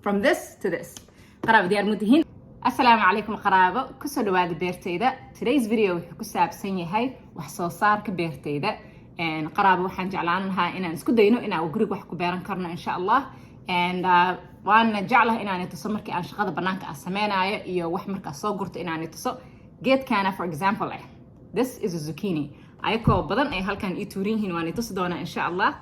from this to this. قرابة ديار مدهين. السلام عليكم قرابة كسر دواد بيرتيدا. Today's video كسب سنية هاي وحصل صار كبيرتيدا. and قرابة وحن جعلانها إن نسكت دينو إن أوجري وحكو بيرن كرنا إن شاء الله. and وأنا جعلها إن أنا تصمر كأن شغل بنانك السمانة يو وحمر كصوغرت إن أنا تصو get كان for example this is a zucchini. أيكو بدن أي هل كان يتورين هنا وأنا تصدقنا إن شاء الله.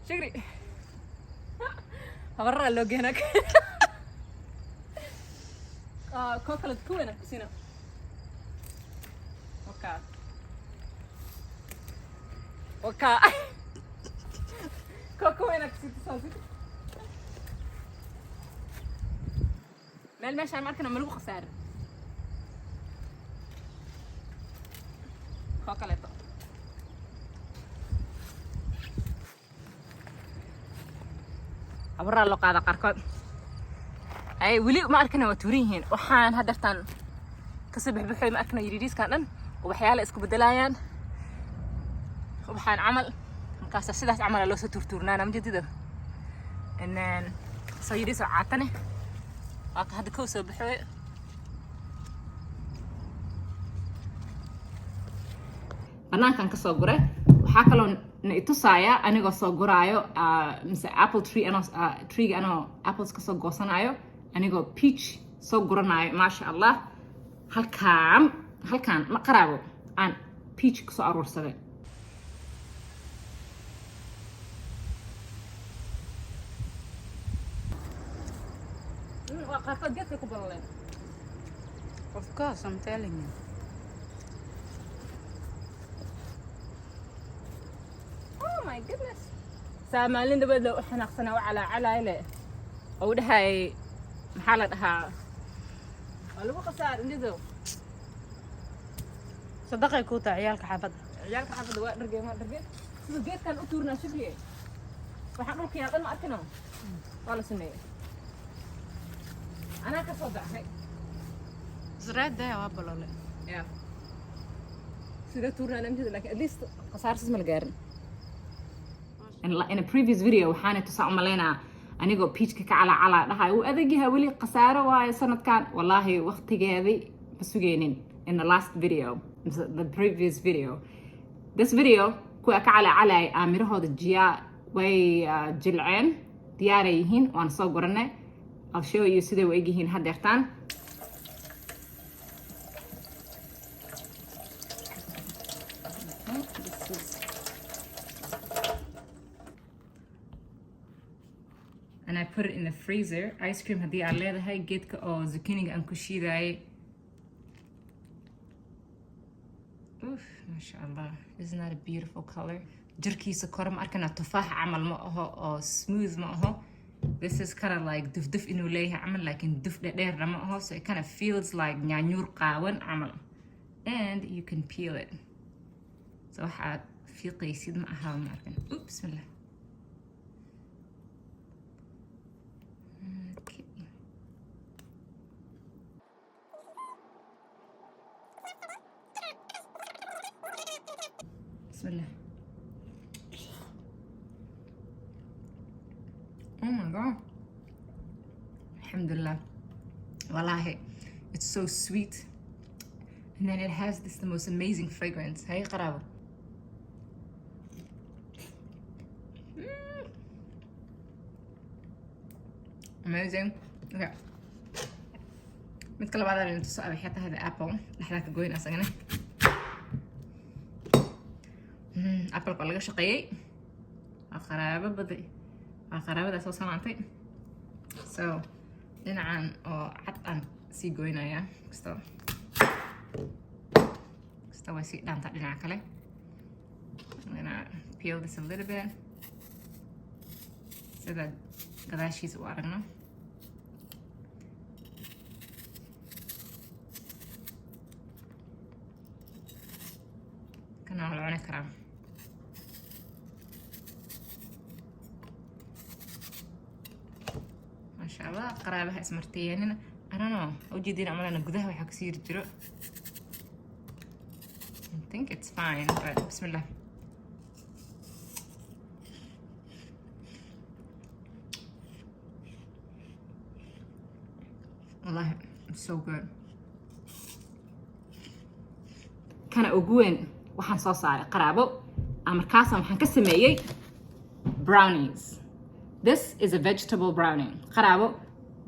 شكري هورا اللوج هناك كوكلت كوينك بسينا وكا كوكو وينك ست صوصي مال ماشي على مركنا ملوخ خسارة كوكلت أبرر لو قاعدة قرقد أي ولي ما أركنا وتوريهن وحان هدرتان كسبح بحوي ما أركنا يريديس كانن وبحياله اسكو بدلايان وبحان عمل مكاسة سيدات عمل لو ستورتورنا مجددا إن سيريس عاتني هذا كوسة بحوي أنا كان كسوغرة وحاكلون نيتوسايا أنا كسوغرايو مثل apple tree أنا tree أنا apples كسوغوسنايو أنا جو peach سوغرنايو ما شاء الله هل كان ما قرابو عن peach كسو أرورسده Of course, I'm telling you. Oh my goodness. سامالين دبل إحنا خصنا على إله أو ده هاي محلتها. قالوا قصار ندو. صدقي كوتا عيالك حافظ. عيالك حافظ وقت رجع ما رجع. شو جيت كان أطورنا شبيه. وحنروح كيا قل ما أكلهم. ولا سنية. أنا كصدق هاي. زرعت ده يا وابا ولا؟ Yeah. سيدا تورنا نمشي لكن at least قصار اسم الجارن. in a previous video وحانة تسعة ملينا أنا جو peach كك على ده هاي وأذجيها ولي قصارة وهاي سنة كان والله وقت جاذي بسوجينين in the last video the previous video this video كوك على أمير هذا الجيا وي جلعين دياريهن وأنا صورنا I'll show you سيدا ويجيهن هدرتان and I put it in the freezer. Ice cream هدي على هذا هاي جيت كأو زكيني أن كشي ذاي. أوف ما شاء الله. Isn't that a beautiful color? جركي سكر ما أركنا تفاح عمل معه أو smooth معه. This is kind of like دف إنه ليه عمل like إن دف دير معه so it kind of feels like نيانيور قاون عمل. And you can peel it. So حد في قيسيد معها ما أركنا. أوب بسم الله. بسم الله. Oh my god. Alhamdulillah. Wallahi, it's so sweet. And then it has the most amazing fragrance. Hey, قرابة. Amazing. Okay. نتكلم بعد عن التسوق بحياتها هذا أبل. نحن كجوين أصلاً. أبل قلقة شقية قرابة بدي قرابة ده صوص نعطي so هنا عن أو عطن سيجوينا يا استوى سيد دام تقدر ناكله I'm gonna peel this a little bit so that قداشيز وارنا كنا على كرام ما شاء الله قرابة اسمرتين I don't know وجدين عملنا قدها وحق كثير جرو I think it's fine but بسم الله والله it's so good. kana ugu weyn waxaan soo saaray qaraabo markaas waxaan ka sameeyay brownies. This is a vegetable brownie. qaraabo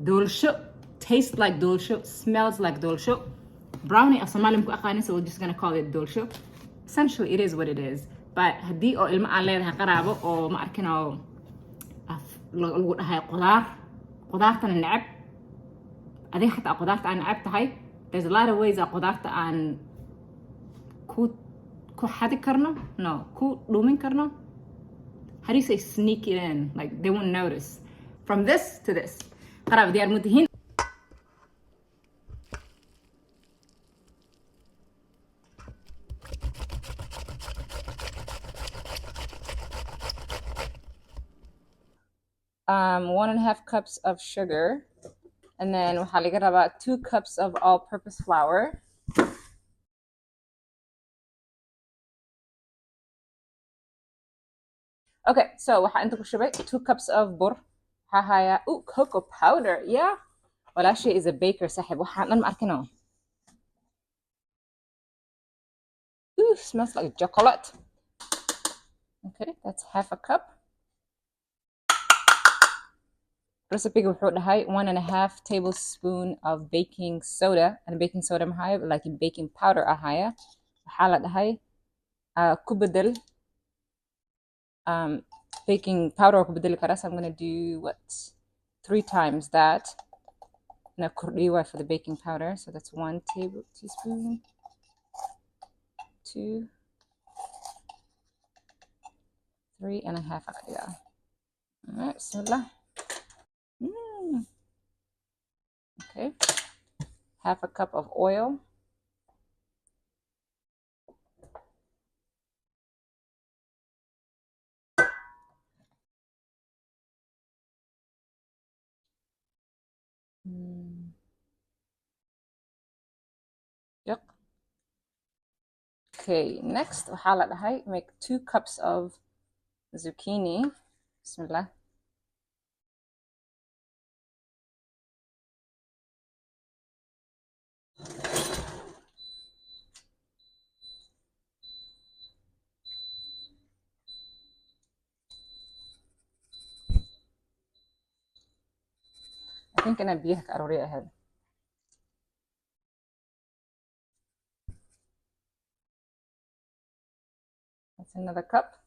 doolsho, tastes like doolsho, smells like doolsho. Brownie as Somalian ku aqaanin, so we're just gonna call it doolsho. Essentially it is what it is. But haddii oo ilmo aan leedahay qaraabo oo ma arkin oo lagu dhahay qudaartana necab adiga xataa qudaarta aan necab tahay, there's a lot of ways qudaarta aan ku xadi karno, no, ku dhuumin karno. How do you say sneak it in? Like they won't notice. From this to this. qaraabo diyaar ma tihiin? One and a half cups of sugar, and then waxaa laga rabaa 2 cups of all-purpose flour. Okay, so waxaa inta ku shubay 2 cups of bur. waxaa haya cocoa powder. Yeah, walaashay is a baker saaxib, waxaan dhan ma arkino. Smells like chocolate. Okay, that's half a cup. Recipe wuxuu dhahay 1.5 tablespoon of baking soda, and baking soda mahaya like baking powder ahaya. waxaa la dhahay ku bedel baking powder ku bedeli karaa, so I'm going to do 3 times that. na kordhiyo for the baking powder, so that's 1 teaspoon, 2, 3.5 akadiga. All right, bismillah. Okay, half a cup of oil. Yep. Okay, next waxaa la dhahay make 2 cups of zucchini. Bismillah. I think أنا biyaha ka arooriya ahayd. That's another cup.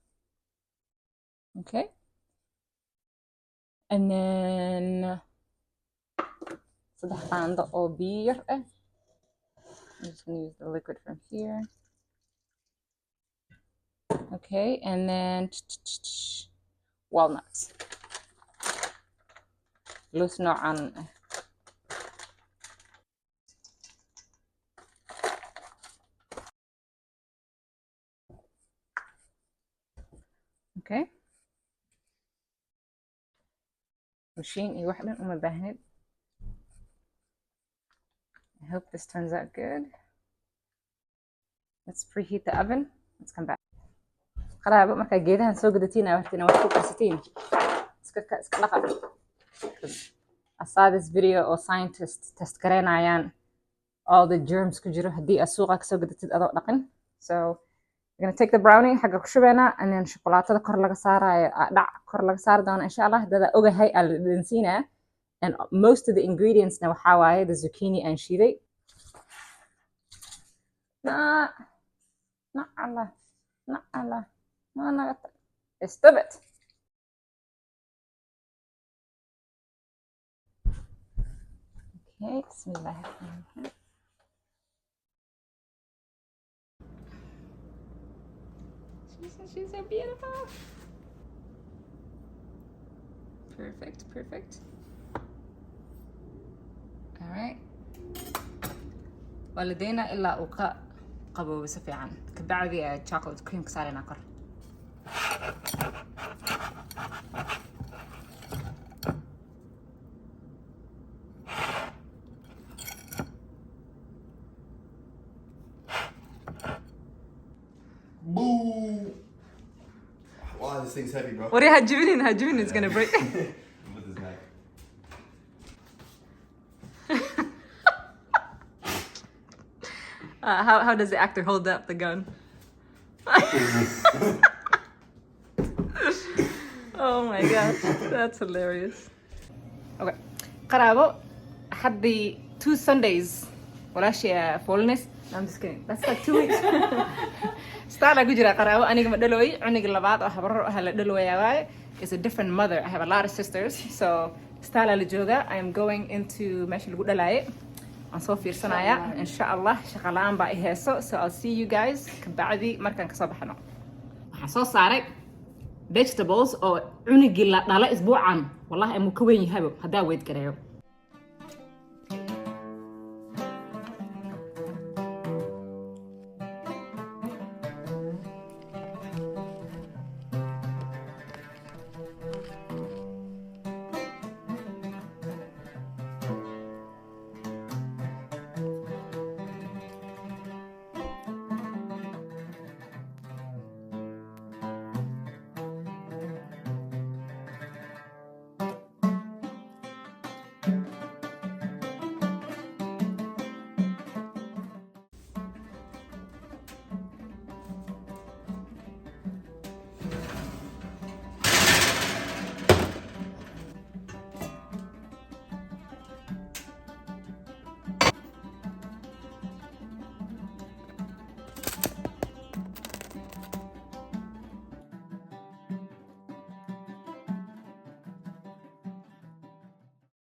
Okay. And then saddex qaando oo biyo yar ah. I'm just going to use the liquid from here. Okay, and then walnuts. Loose noocan. Okay. Machine iyo wax dhan uma baahnid. I hope this turns out good. Let's preheat the oven. Let's come back. qaraabo marka geedahan soo gadatiin aad waxtina wax ku qarsatiin iska dhaqa. I saw this video oo scientists test gareynayaan all the germs ku jiro haddii aad suuqa ka soo gadatid adoo dhaqin. So we're gonna take the brownie xagga ku shubeena, and then shukulaatada kor laga saarayo dhac kor laga saari doona insha Allah. dada ogahay aan dhansiinaa, and most of the ingredients na waxaa waaye the zucchini aan shiiday. Stop it. Okay, bismillah. She's so beautiful. Perfect. All right. والدينا إلا أوكا قبو بسفيعان كبعدي chocolate cream كساري ناكر. Boo! Wow, this thing's heavy, bro. وريها هتجيبين it's gonna break. With his neck. How does the actor hold up the gun? Oh my gosh, that's hilarious. Okay, قرابة حدي 2 Sundays ولا شيء fullness. I'm just kidding. That's like 2 weeks. Start like قجرة قرابة أنا كم دلوي عني قلبات أو حبر هلا دلوي يا واي. It's a different mother. I have a lot of sisters. So start على جوجا. I am going into ماشي الجودة لاي. أنصوف في الصناعة إن شاء الله شغلان بقى هسه. So I'll see you guys كبعدي مركان كصباحنا. وحصل صارك vegetables أو عني قلة لا أسبوعا والله مكوين يهبوا هدا ويد كريو.